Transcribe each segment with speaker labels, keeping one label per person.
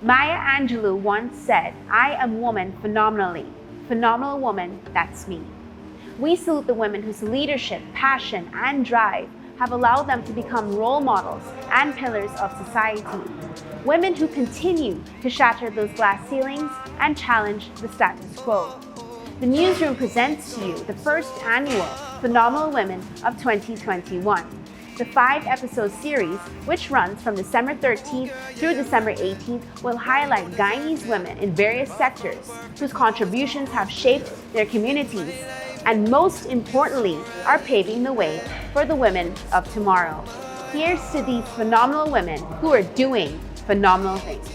Speaker 1: Maya Angelou once said, "I am woman phenomenally. Phenomenal woman, that's me." We salute the women whose leadership, passion, and drive have allowed them to become role models and pillars of society. Women who continue to shatter those glass ceilings and challenge the status quo. The newsroom presents to you the first annual Phenomenal Women of 2021. The 5-episode series, which runs from December 13th through December 18th, will highlight Guyanese women in various sectors whose contributions have shaped their communities and, most importantly, are paving the way for the women of tomorrow. Here's to these phenomenal women who are doing phenomenal things.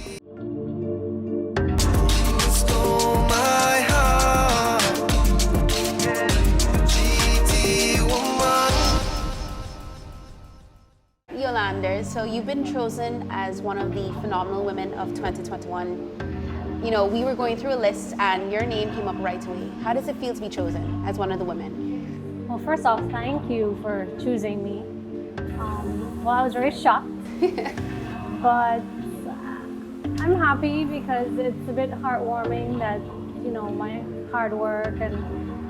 Speaker 1: Yolander, so you've been chosen as one of the phenomenal women of 2021. You know, we were going through a list and your name came up right away. How does it feel to be chosen as one of the women?
Speaker 2: Well, first off, thank you for choosing me. Well, I was very shocked, but I'm happy because it's a bit heartwarming that, you know, my hard work and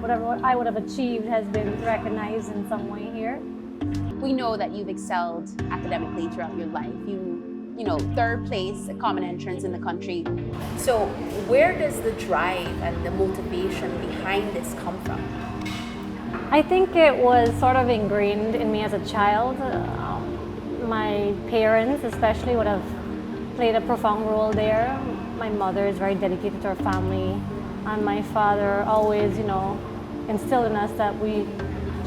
Speaker 2: whatever I would have achieved has been recognized in some way here.
Speaker 1: We know that you've excelled academically throughout your life. You know, 3rd place, a common entrance in the country. So where does the drive and the motivation behind this come from?
Speaker 2: I think it was sort of ingrained in me as a child. My parents especially would have played a profound role there. My mother is very dedicated to her family, and my father always, you know, instilled in us that we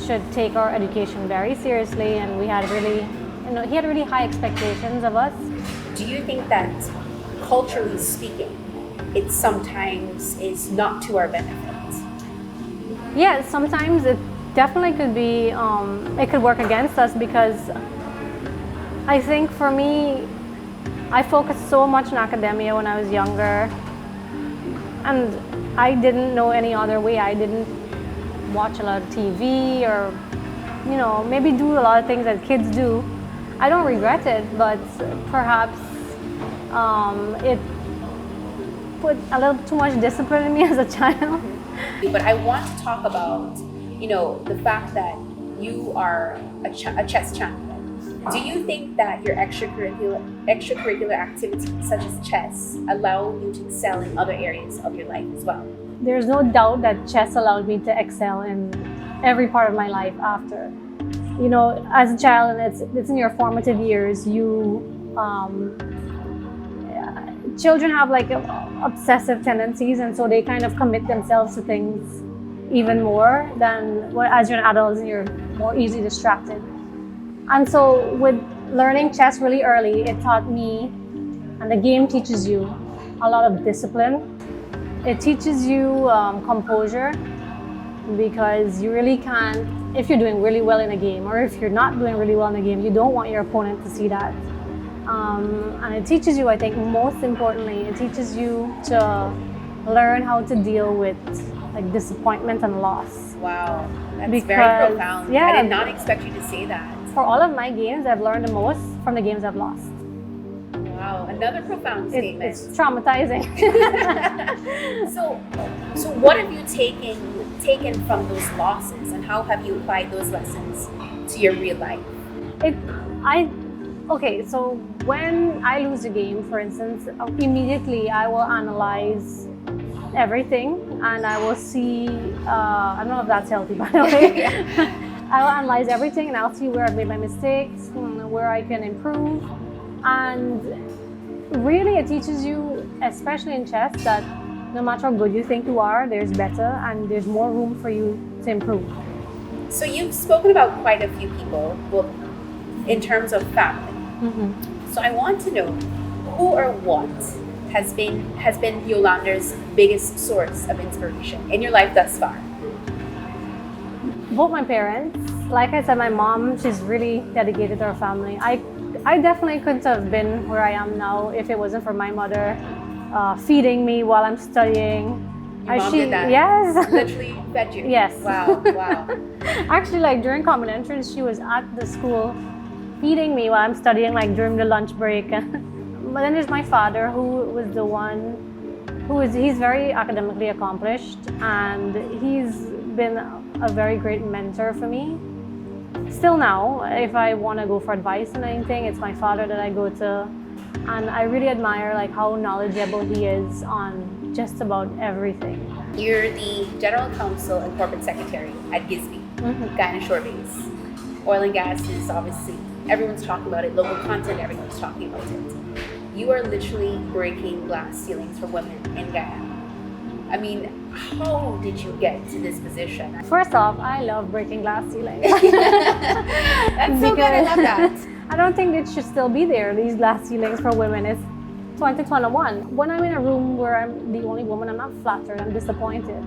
Speaker 2: should take our education very seriously, and we had really, you know, he had really high expectations of us.
Speaker 1: Do you think that, culturally speaking, it sometimes is not to our benefit?
Speaker 2: Yeah, sometimes it definitely could be, it could work against us, because I think for me, I focused so much on academia when I was younger, and I didn't know any other way. I didn't watch a lot of TV or, you know, maybe do a lot of things that kids do. I don't regret it, but perhaps it put a little too much discipline in me as a child.
Speaker 1: But I want to talk about, you know, the fact that you are a chess champion. Do you think that your extracurricular activities such as chess allow you to excel in other areas of your life as well?
Speaker 2: There's no doubt that chess allowed me to excel in every part of my life after. You know, as a child, and it's in your formative years, children have like obsessive tendencies, and so they kind of commit themselves to things even more than as you're an adult and you're more easily distracted. And so with learning chess really early, it taught me, and the game teaches you a lot of discipline. It teaches you composure, because you really can't, if you're doing really well in a game, or if you're not doing really well in a game, you don't want your opponent to see that. And it teaches you, I think most importantly, it teaches you to learn how to deal with like disappointment and loss.
Speaker 1: Wow, that's very profound.
Speaker 2: Yeah,
Speaker 1: I did not expect you to say that.
Speaker 2: For all of my games, I've learned the most from the games I've lost.
Speaker 1: Wow, another profound statement.
Speaker 2: It's traumatizing.
Speaker 1: So what have you taken from those losses, and how have you applied those lessons to your real life?
Speaker 2: Okay, so when I lose a game, for instance, immediately I will analyze everything, and I will see, I don't know if that's healthy, by the way. I will analyze everything, and I'll see where I've made my mistakes, where I can improve. And really it teaches you, especially in chess, that no matter how good you think you are, there's better and there's more room for you to improve.
Speaker 1: So you've spoken about quite a few people, well, in terms of family.
Speaker 2: Mm-hmm.
Speaker 1: So I want to know who or what has been Yolander's biggest source of inspiration in your life thus far?
Speaker 2: Both my parents. Like I said, my mom, she's really dedicated to her family. I definitely couldn't have been where I am now if it wasn't for my mother feeding me while I'm studying.
Speaker 1: Your mom did that?
Speaker 2: Yes.
Speaker 1: Literally fed you?
Speaker 2: Yes.
Speaker 1: Wow, wow.
Speaker 2: Actually, like during common entrance, she was at the school feeding me while I'm studying, like during the lunch break. But then there's my father, who was the one he's very academically accomplished, and he's been a very great mentor for me. Still now, if I want to go for advice on anything, it's my father that I go to, and I really admire like how knowledgeable he is on just about everything.
Speaker 1: You're the General Counsel and Corporate Secretary at GYSBI, Guyana Shore Base. Oil and gas is obviously, everyone's talking about it, local content, everyone's talking about it. You are literally breaking glass ceilings for women in Guyana. I mean, how did you get to this position?
Speaker 2: First off, I love breaking glass ceilings.
Speaker 1: That's so good, I love that.
Speaker 2: I don't think it should still be there, these glass ceilings for women. It's 2021. When I'm in a room where I'm the only woman, I'm not flattered, I'm disappointed.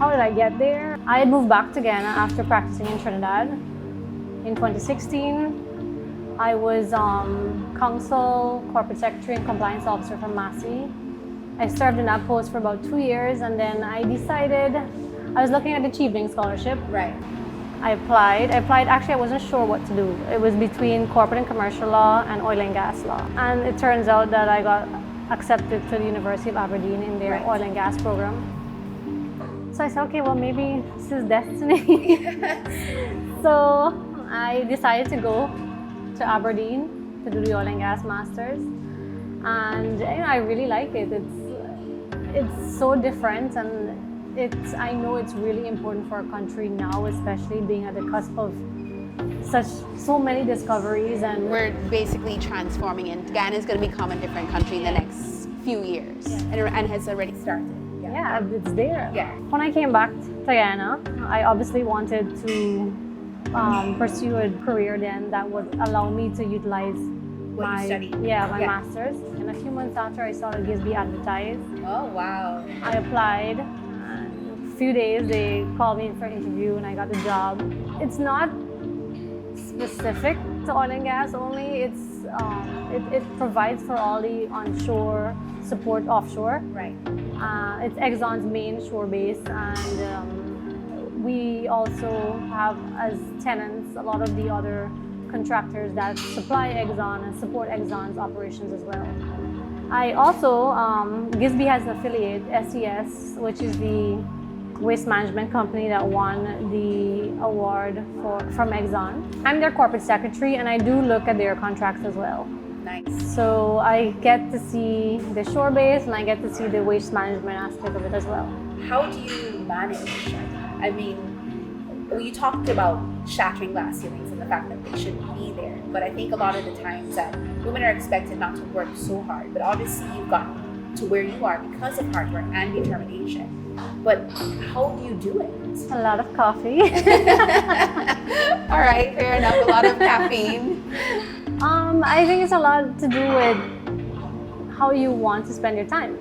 Speaker 2: How did I get there? I had moved back to Guyana after practicing in Trinidad in 2016. I was Counsel, Corporate Secretary, and Compliance Officer for Massey. I served in that post for about 2 years, and then I decided, I was looking at the Achieving Scholarship.
Speaker 1: Right.
Speaker 2: I applied, actually I wasn't sure what to do. It was between corporate and commercial law and oil and gas law. And it turns out that I got accepted to the University of Aberdeen in their oil and gas program. So I said, okay, well maybe this is destiny. So I decided to go to Aberdeen to do the oil and gas masters, and I really like it. It's so different, and I know it's really important for our country now, especially being at the cusp of so many discoveries. And
Speaker 1: we're basically transforming, and Guyana is going to become a different country in the next few years, and has already started.
Speaker 2: Yeah, it's there.
Speaker 1: Yeah.
Speaker 2: When I came back to Guyana, I obviously wanted to pursue a career then that would allow me to utilize my master's. And a few months after, I saw the GYSBI advertised.
Speaker 1: Oh wow!
Speaker 2: I applied. And a few days they called me in for an interview, and I got the job. It's not specific to oil and gas only. It provides for all the onshore support offshore.
Speaker 1: Right.
Speaker 2: It's Exxon's main shore base, and we also have as tenants a lot of the other contractors that supply Exxon and support Exxon's operations as well. I also, GYSBI has an affiliate, SES, which is the waste management company that won the award from Exxon. I'm their corporate secretary, and I do look at their contracts as well.
Speaker 1: Nice.
Speaker 2: So I get to see the shore base, and I get to see the waste management aspect of it as well.
Speaker 1: How do you manage? I mean, you talked about shattering glass ceilings and the fact that they shouldn't be there, but I think a lot of the times that women are expected not to work so hard, but obviously you've gotten to where you are because of hard work and determination. But how do you do it?
Speaker 2: A lot of coffee.
Speaker 1: All right, fair enough, a lot of caffeine.
Speaker 2: I think it's a lot to do with how you want to spend your time.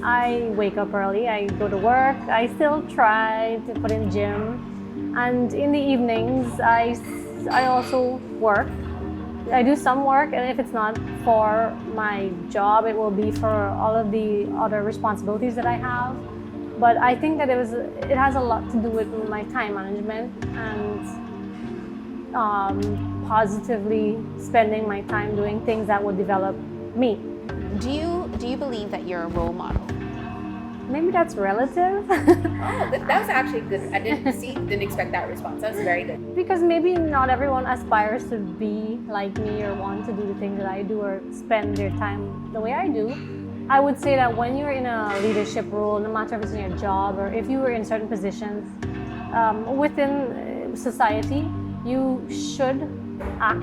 Speaker 2: I wake up early, I go to work, I still try to put in gym, and in the evenings I also work. I do some work, and if it's not for my job, it will be for all of the other responsibilities that I have. But I think that it has a lot to do with my time management and positively spending my time doing things that would develop me.
Speaker 1: Do you believe that you're a role model?
Speaker 2: Maybe that's relative.
Speaker 1: Oh, that was actually good. I didn't expect that response. That was very good.
Speaker 2: Because maybe not everyone aspires to be like me or want to do the things that I do or spend their time the way I do. I would say that when you're in a leadership role, no matter if it's in your job or if you were in certain positions within society, you should act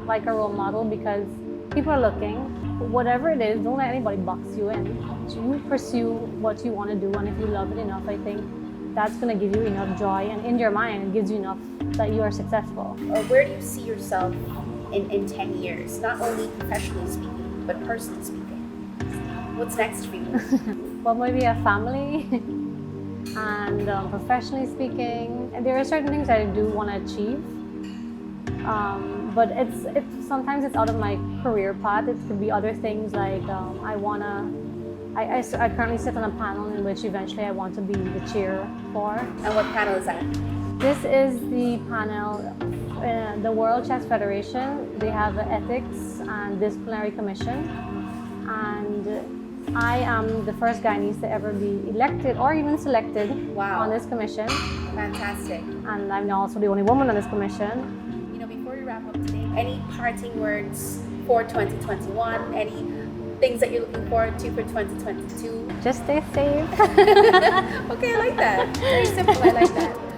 Speaker 2: like a role model because people are looking. Whatever it is, don't let anybody box you in. You pursue what you want to do, and if you love it enough, I think that's going to give you enough joy, and in your mind, it gives you enough that you are successful.
Speaker 1: Where do you see yourself in 10 years? Not only professionally speaking, but personally speaking. What's next for you?
Speaker 2: Well, maybe a family, and professionally speaking, and there are certain things I do want to achieve. But it's sometimes it's out of my career path. It could be other things like I currently sit on a panel in which eventually I want to be the chair for.
Speaker 1: And what panel is that?
Speaker 2: This is the panel the World Chess Federation, they have an ethics and disciplinary commission, and I am the first Guyanese to ever be elected or even selected
Speaker 1: Wow.
Speaker 2: on this commission,
Speaker 1: Fantastic.
Speaker 2: and I'm also the only woman on this commission.
Speaker 1: You know, before we wrap up today, any parting words for 2021? Any things that you're looking forward to for 2022?
Speaker 2: Just stay safe.
Speaker 1: Okay, I like that. Very simple. I like that.